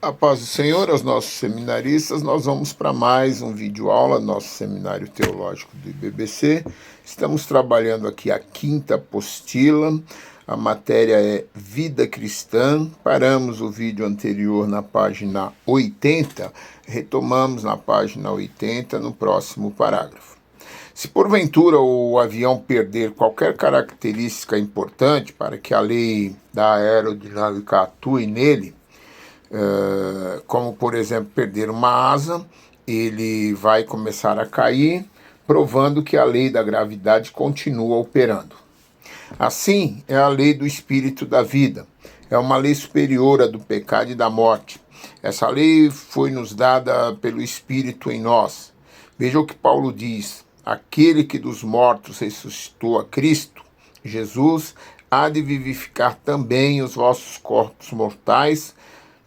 A paz do Senhor aos nossos seminaristas, nós vamos para mais um vídeo aula, nosso seminário teológico do IBBC. Estamos trabalhando aqui a quinta apostila, a matéria é Vida Cristã. Paramos o vídeo anterior na página 80, retomamos na página 80 no próximo parágrafo. Se porventura o avião perder qualquer característica importante para que a lei da aerodinâmica atue nele, como por exemplo perder uma asa, ele vai começar a cair, provando que a lei da gravidade continua operando. Assim é a lei do espírito da vida, é uma lei superior à do pecado e da morte. Essa lei foi nos dada pelo Espírito em nós. Veja o que Paulo diz: aquele que dos mortos ressuscitou a Cristo, Jesus, há de vivificar também os vossos corpos mortais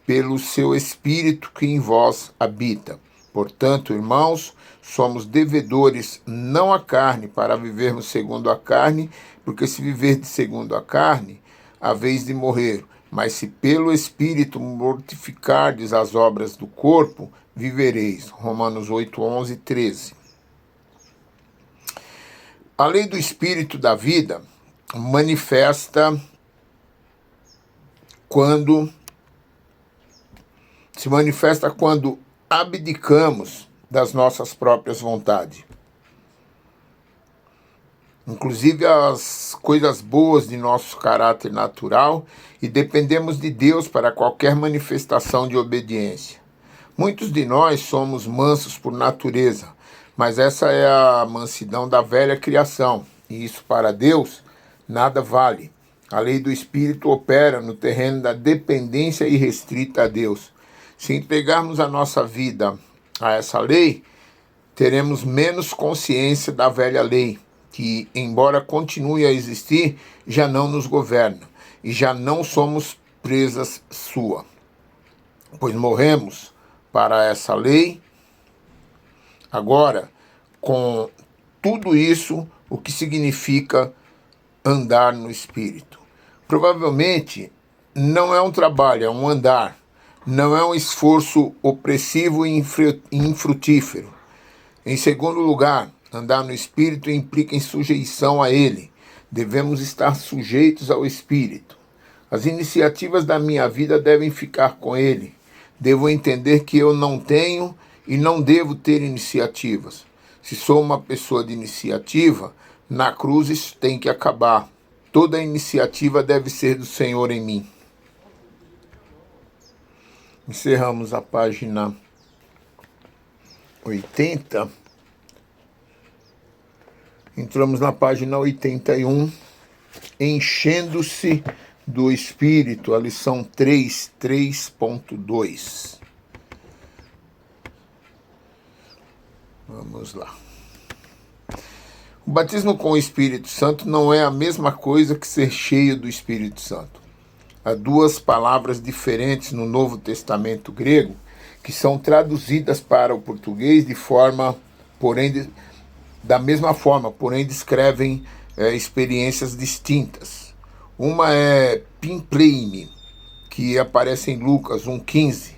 pelo seu Espírito que em vós habita. Portanto, irmãos, somos devedores não à carne, para vivermos segundo a carne, porque se viverdes segundo a carne, haveis de morrer. Mas se pelo Espírito mortificardes as obras do corpo, vivereis. Romanos 8, 11 e 13. A lei do Espírito da vida se manifesta quando abdicamos das nossas próprias vontades. Inclusive as coisas boas de nosso caráter natural, e dependemos de Deus para qualquer manifestação de obediência. Muitos de nós somos mansos por natureza, mas essa é a mansidão da velha criação, e isso para Deus nada vale. A lei do Espírito opera no terreno da dependência irrestrita a Deus. Se entregarmos a nossa vida a essa lei, teremos menos consciência da velha lei, que, embora continue a existir, já não nos governa, e já não somos presas sua. Pois morremos para essa lei. Agora, com tudo isso, o que significa andar no Espírito? Provavelmente não é um trabalho, é um andar. Não é um esforço opressivo e infrutífero. Em segundo lugar, andar no Espírito implica em sujeição a Ele. Devemos estar sujeitos ao Espírito. As iniciativas da minha vida devem ficar com Ele. Devo entender que eu não tenho e não devo ter iniciativas. Se sou uma pessoa de iniciativa, na cruz isso tem que acabar. Toda iniciativa deve ser do Senhor em mim. Encerramos a página 80. Entramos na página 81, enchendo-se do Espírito, a lição 3.2. Vamos lá. O batismo com o Espírito Santo não é a mesma coisa que ser cheio do Espírito Santo. Há duas palavras diferentes no Novo Testamento grego que são traduzidas para o português da mesma forma, porém descrevem experiências distintas. Uma é pimpleime, que aparece em Lucas 1,15,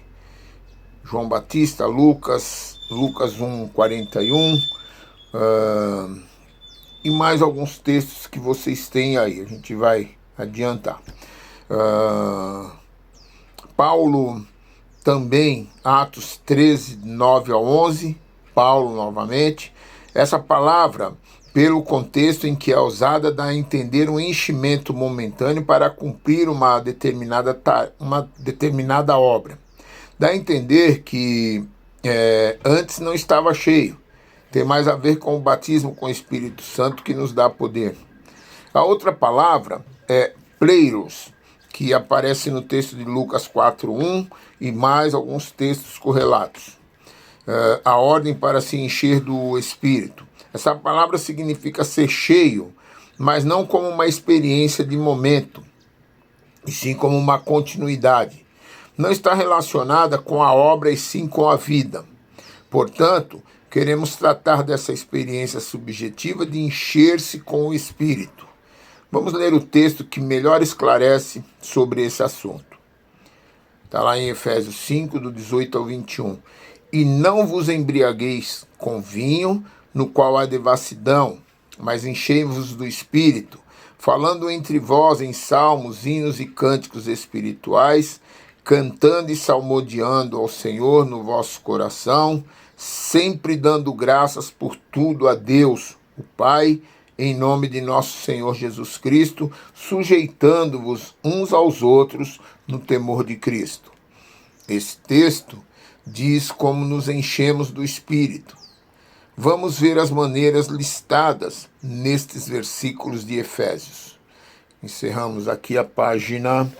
João Batista, Lucas 1,41, e mais alguns textos que vocês têm aí, a gente vai adiantar. Paulo também, Atos 13, 9 a 11, Paulo novamente. Essa palavra, pelo contexto em que é usada, dá a entender um enchimento momentâneo para cumprir uma determinada obra. Dá a entender que antes não estava cheio. Tem mais a ver com o batismo com o Espírito Santo que nos dá poder. A outra palavra é pleiros, que aparece no texto de Lucas 4:1 e mais alguns textos correlatos. A ordem para se encher do Espírito. Essa palavra significa ser cheio, mas não como uma experiência de momento, e sim como uma continuidade. Não está relacionada com a obra, e sim com a vida. Portanto, queremos tratar dessa experiência subjetiva de encher-se com o Espírito. Vamos ler o texto que melhor esclarece sobre esse assunto. Está lá em Efésios 5, do 18 ao 21. E não vos embriagueis com vinho, no qual há devassidão, mas enchei-vos do Espírito, falando entre vós em salmos, hinos e cânticos espirituais, cantando e salmodiando ao Senhor no vosso coração, sempre dando graças por tudo a Deus, o Pai, em nome de nosso Senhor Jesus Cristo, sujeitando-vos uns aos outros no temor de Cristo. Esse texto diz como nos enchemos do Espírito. Vamos ver as maneiras listadas nestes versículos de Efésios. Encerramos aqui a página...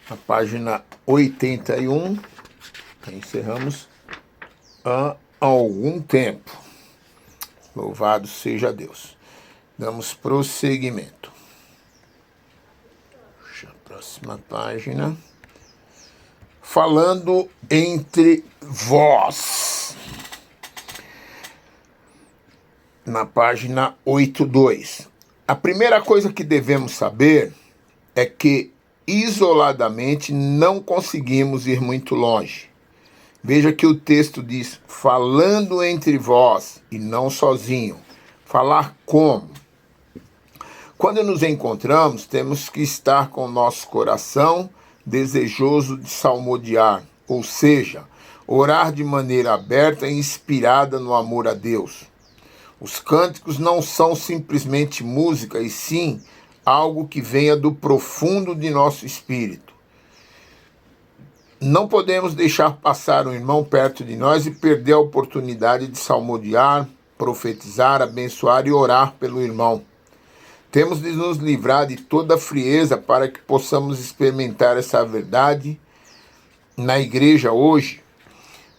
A página 81. Encerramos há algum tempo. Louvado seja Deus. Damos prosseguimento. Próxima página. Falando entre vós. Na página 82. A primeira coisa que devemos saber é que isoladamente não conseguimos ir muito longe. Veja que o texto diz, falando entre vós e não sozinho. Falar como? Quando nos encontramos, temos que estar com o nosso coração desejoso de salmodiar, ou seja, orar de maneira aberta e inspirada no amor a Deus. Os cânticos não são simplesmente música, e sim algo que venha do profundo de nosso espírito. Não podemos deixar passar um irmão perto de nós e perder a oportunidade de salmodiar, profetizar, abençoar e orar pelo irmão. Temos de nos livrar de toda a frieza para que possamos experimentar essa verdade na igreja hoje.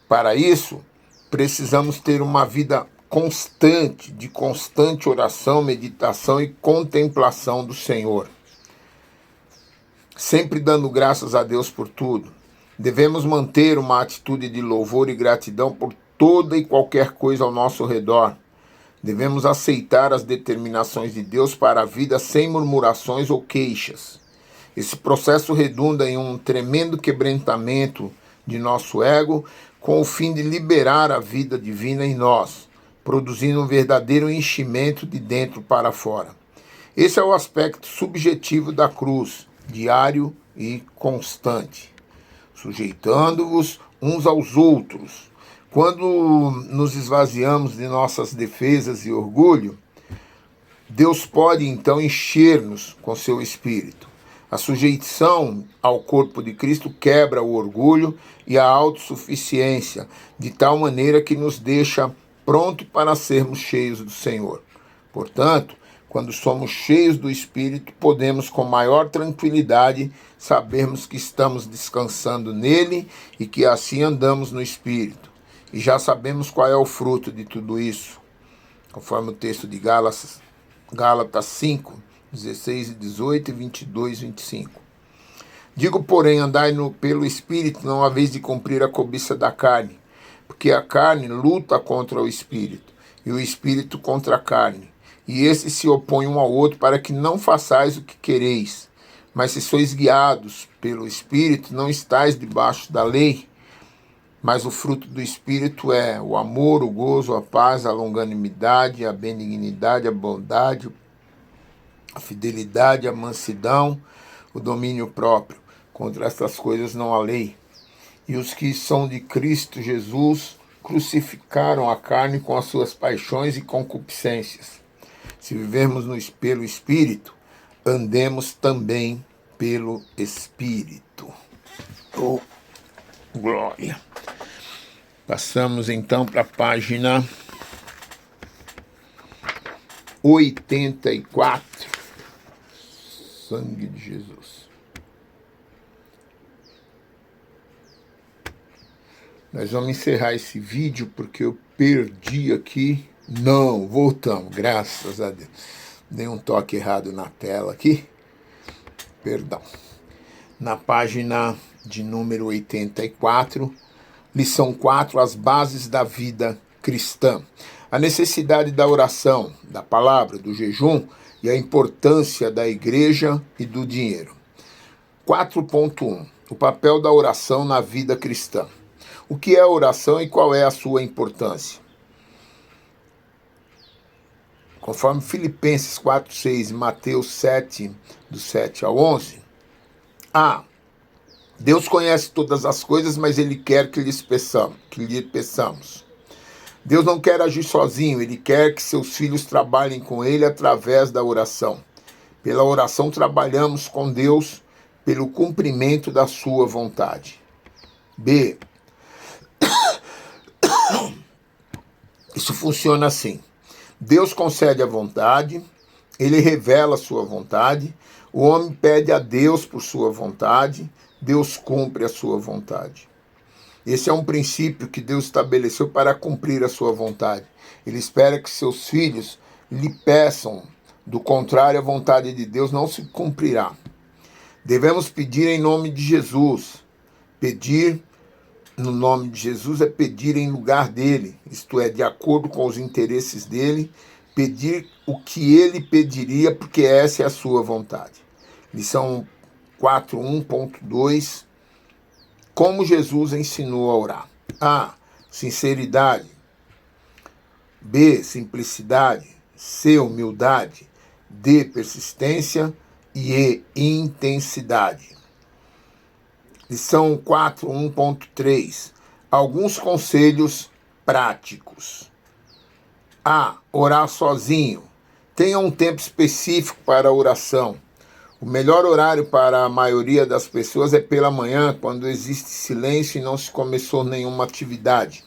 Para isso, precisamos ter uma vida constante, de constante oração, meditação e contemplação do Senhor. Sempre dando graças a Deus por tudo. Devemos manter uma atitude de louvor e gratidão por toda e qualquer coisa ao nosso redor. Devemos aceitar as determinações de Deus para a vida sem murmurações ou queixas. Esse processo redunda em um tremendo quebrantamento de nosso ego, com o fim de liberar a vida divina em nós, produzindo um verdadeiro enchimento de dentro para fora. Esse é o aspecto subjetivo da cruz, diário e constante. Sujeitando-vos uns aos outros. Quando nos esvaziamos de nossas defesas e orgulho, Deus pode então encher-nos com seu Espírito. A sujeição ao corpo de Cristo quebra o orgulho e a autossuficiência, de tal maneira que nos deixa pronto para sermos cheios do Senhor. Portanto, quando somos cheios do Espírito, podemos com maior tranquilidade sabermos que estamos descansando nele e que assim andamos no Espírito. E já sabemos qual é o fruto de tudo isso, conforme o texto de Gálatas 5, 16 e 18, e 22 e 25. Digo, porém, andai pelo Espírito, não haveis de cumprir a cobiça da carne, porque a carne luta contra o Espírito, e o Espírito contra a carne. E esses se opõem um ao outro para que não façais o que quereis. Mas se sois guiados pelo Espírito, não estáis debaixo da lei. Mas o fruto do Espírito é o amor, o gozo, a paz, a longanimidade, a benignidade, a bondade, a fidelidade, a mansidão, o domínio próprio. Contra estas coisas não há lei. E os que são de Cristo Jesus crucificaram a carne com as suas paixões e concupiscências. Se vivermos pelo Espírito, andemos também pelo Espírito. Oh, glória! Passamos então para a página 84. Sangue de Jesus. Nós vamos encerrar esse vídeo porque eu perdi aqui. Não, voltamos, graças a Deus. Dei um toque errado na tela aqui. Perdão. Na página de número 84, lição 4, as bases da vida cristã. A necessidade da oração, da palavra, do jejum e a importância da igreja e do dinheiro. 4.1. O papel da oração na vida cristã. O que é a oração e qual é a sua importância? Conforme Filipenses 4:6 e Mateus 7, do 7 ao 11. A. Deus conhece todas as coisas, mas Ele quer que lhe peçamos. Deus não quer agir sozinho, Ele quer que seus filhos trabalhem com Ele através da oração. Pela oração trabalhamos com Deus pelo cumprimento da sua vontade. B. Isso funciona assim. Deus concede a vontade, Ele revela a sua vontade, o homem pede a Deus por sua vontade, Deus cumpre a sua vontade. Esse é um princípio que Deus estabeleceu para cumprir a sua vontade. Ele espera que seus filhos lhe peçam, do contrário, a vontade de Deus não se cumprirá. Devemos pedir em nome de Jesus. Pedir no nome de Jesus é pedir em lugar dele, isto é, de acordo com os interesses dele, pedir o que ele pediria, porque essa é a sua vontade. Lição 4.1.2. Como Jesus ensinou a orar. A. Sinceridade. B. Simplicidade. C. Humildade. D. Persistência. E. Intensidade. Lição 4.1.3. Alguns conselhos práticos. A. Orar sozinho. Tenha um tempo específico para a oração. O melhor horário para a maioria das pessoas é pela manhã, quando existe silêncio e não se começou nenhuma atividade.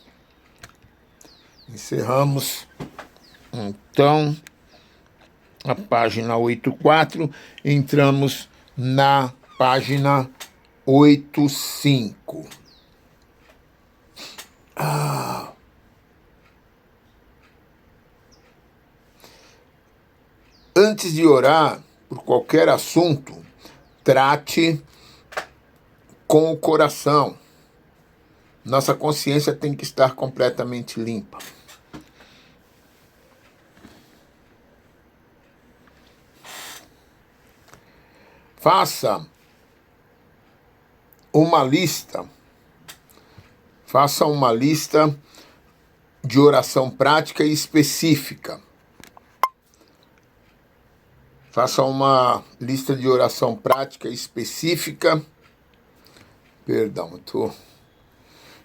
Encerramos, então, a página 8.4. Entramos na página 8.5. Antes de orar por qualquer assunto, trate com o coração. Nossa consciência tem que estar completamente limpa. Faça uma lista de oração prática e específica. Faça uma lista de oração prática específica,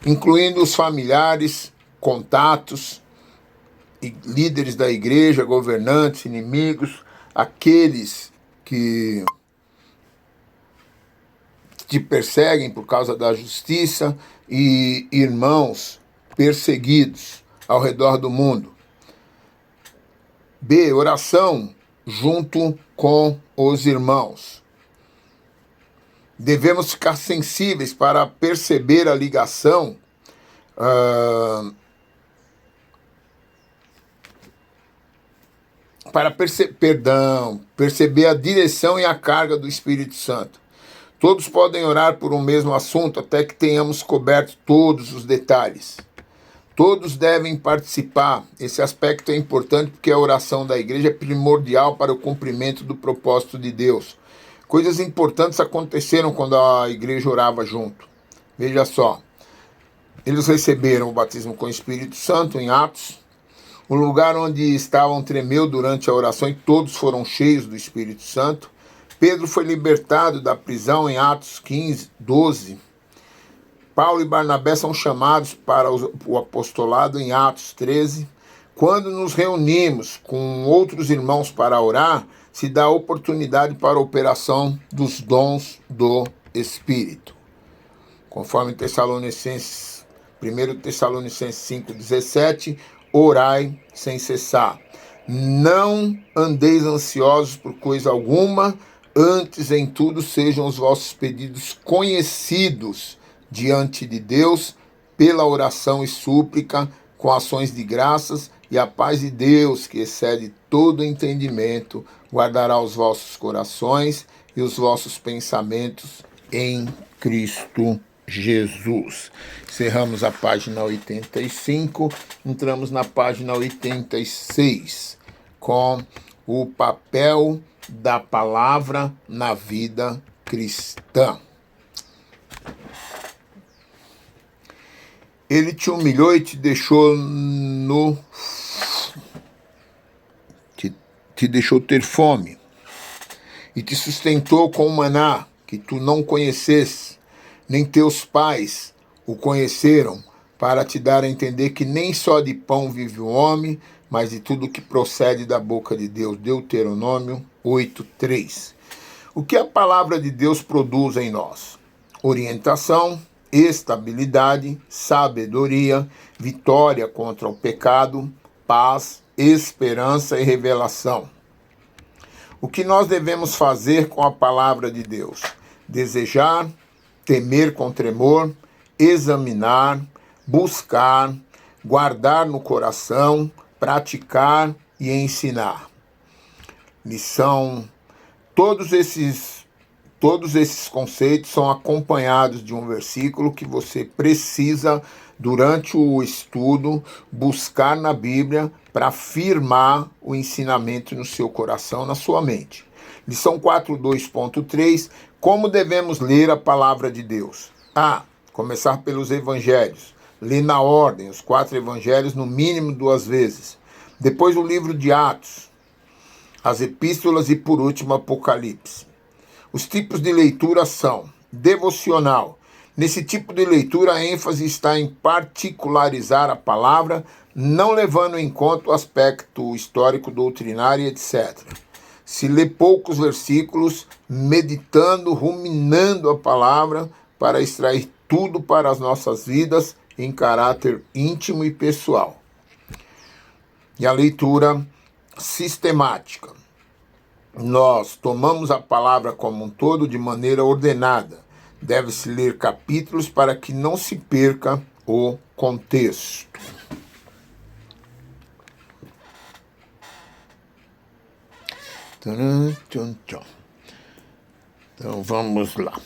incluindo os familiares, contatos, líderes da igreja, governantes, inimigos, aqueles que te perseguem por causa da justiça e irmãos perseguidos ao redor do mundo. B. Oração junto com os irmãos. Devemos ficar sensíveis para perceber a ligação perceber a direção e a carga do Espírito Santo. Todos podem orar por um mesmo assunto até que tenhamos coberto todos os detalhes. Todos devem participar. Esse aspecto é importante porque a oração da igreja é primordial para o cumprimento do propósito de Deus. Coisas importantes aconteceram quando a igreja orava junto. Veja só. Eles receberam o batismo com o Espírito Santo em Atos. O lugar onde estavam tremeu durante a oração e todos foram cheios do Espírito Santo. Pedro foi libertado da prisão em Atos 15:12. Paulo e Barnabé são chamados para o apostolado em Atos 13. Quando nos reunimos com outros irmãos para orar, se dá oportunidade para a operação dos dons do Espírito. Conforme 1 Tessalonicenses 5:17, orai sem cessar. Não andeis ansiosos por coisa alguma, antes em tudo sejam os vossos pedidos conhecidos diante de Deus, pela oração e súplica, com ações de graças, e a paz de Deus, que excede todo entendimento, guardará os vossos corações e os vossos pensamentos em Cristo Jesus. Encerramos a página 85, entramos na página 86, com o papel da palavra na vida cristã. Ele te humilhou e te deixou te deixou ter fome, e te sustentou com o maná que tu não conhecesse, nem teus pais o conheceram, para te dar a entender que nem só de pão vive o homem, mas de tudo que procede da boca de Deus. Deuteronômio 8:3. O que a palavra de Deus produz em nós? Orientação, estabilidade, sabedoria, vitória contra o pecado, paz, esperança e revelação. O que nós devemos fazer com a palavra de Deus? Desejar, temer com tremor, examinar, buscar, guardar no coração, praticar e ensinar. Lição. Todos esses conceitos são acompanhados de um versículo que você precisa, durante o estudo, buscar na Bíblia para firmar o ensinamento no seu coração, na sua mente. Lição 4.2.3, como devemos ler a palavra de Deus? Começar pelos evangelhos. Ler na ordem, os 4 evangelhos, no mínimo 2 vezes. Depois o livro de Atos, as epístolas e, por último, Apocalipse. Os tipos de leitura são devocional. Nesse tipo de leitura, a ênfase está em particularizar a palavra, não levando em conta o aspecto histórico, doutrinário, etc. Se lê poucos versículos, meditando, ruminando a palavra, para extrair tudo para as nossas vidas em caráter íntimo e pessoal. E a leitura sistemática. Nós tomamos a palavra como um todo de maneira ordenada. Deve-se ler capítulos para que não se perca o contexto. Então vamos lá.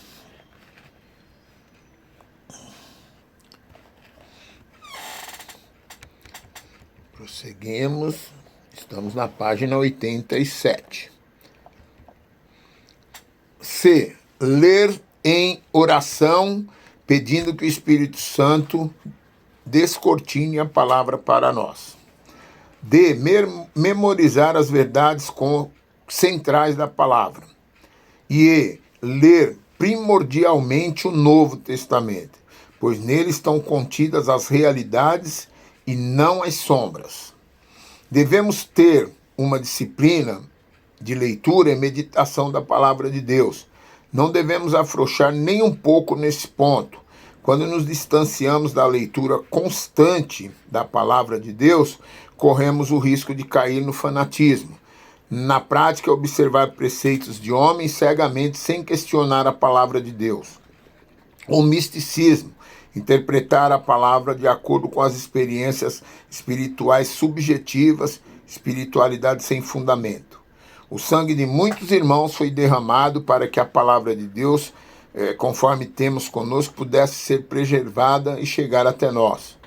Prosseguimos. Estamos na página 87. C. Ler em oração, pedindo que o Espírito Santo descortine a palavra para nós. D. Memorizar as verdades centrais da palavra. E ler primordialmente o Novo Testamento, pois nele estão contidas as realidades e não as sombras. Devemos ter uma disciplina de leitura e meditação da palavra de Deus. Não devemos afrouxar nem um pouco nesse ponto. Quando nos distanciamos da leitura constante da palavra de Deus, corremos o risco de cair no fanatismo. Na prática, observar preceitos de homens cegamente sem questionar a palavra de Deus. O misticismo, interpretar a palavra de acordo com as experiências espirituais subjetivas, espiritualidade sem fundamento. O sangue de muitos irmãos foi derramado para que a palavra de Deus, conforme temos conosco, pudesse ser preservada e chegar até nós.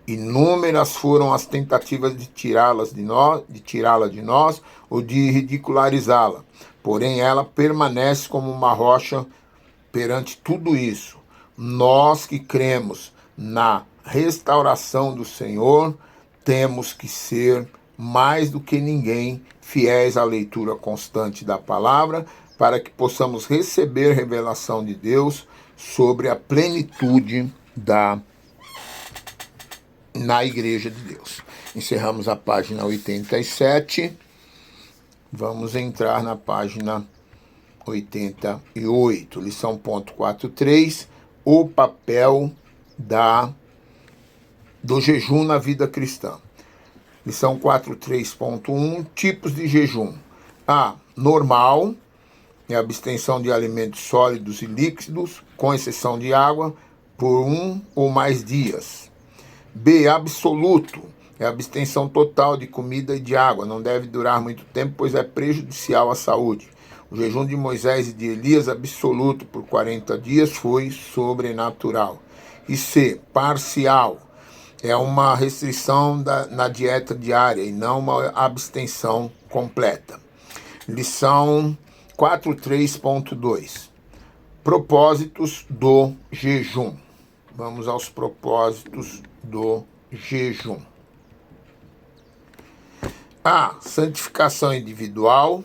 Inúmeras foram as tentativas de tirá-la de nós ou de ridicularizá-la. Porém, ela permanece como uma rocha perante tudo isso. Nós que cremos na restauração do Senhor, temos que ser, mais do que ninguém, fiéis à leitura constante da palavra, para que possamos receber revelação de Deus sobre a plenitude na Igreja de Deus. Encerramos a página 87. Vamos entrar na página 88. Lição ponto 43. O papel do jejum na vida cristã. Lição 43.1. Tipos de jejum. A. Normal. É a abstenção de alimentos sólidos e líquidos, com exceção de água, por 1 ou mais dias. B. Absoluto. É a abstenção total de comida e de água. Não deve durar muito tempo, pois é prejudicial à saúde. O jejum de Moisés e de Elias, absoluto por 40 dias, foi sobrenatural. E C, parcial, é uma restrição na dieta diária e não uma abstenção completa. Lição 4.3.2. Propósitos do jejum. Vamos aos propósitos do jejum. A, santificação individual.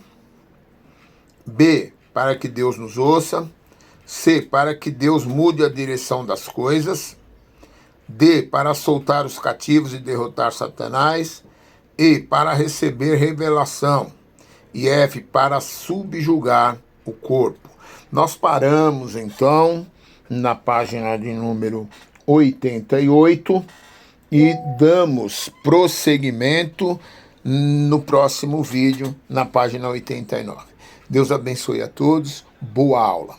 B, para que Deus nos ouça. C, para que Deus mude a direção das coisas. D, para soltar os cativos e derrotar Satanás. E, para receber revelação. E F, para subjugar o corpo. Nós paramos, então, na página de número 88 e damos prosseguimento no próximo vídeo, na página 89. Deus abençoe a todos. Boa aula.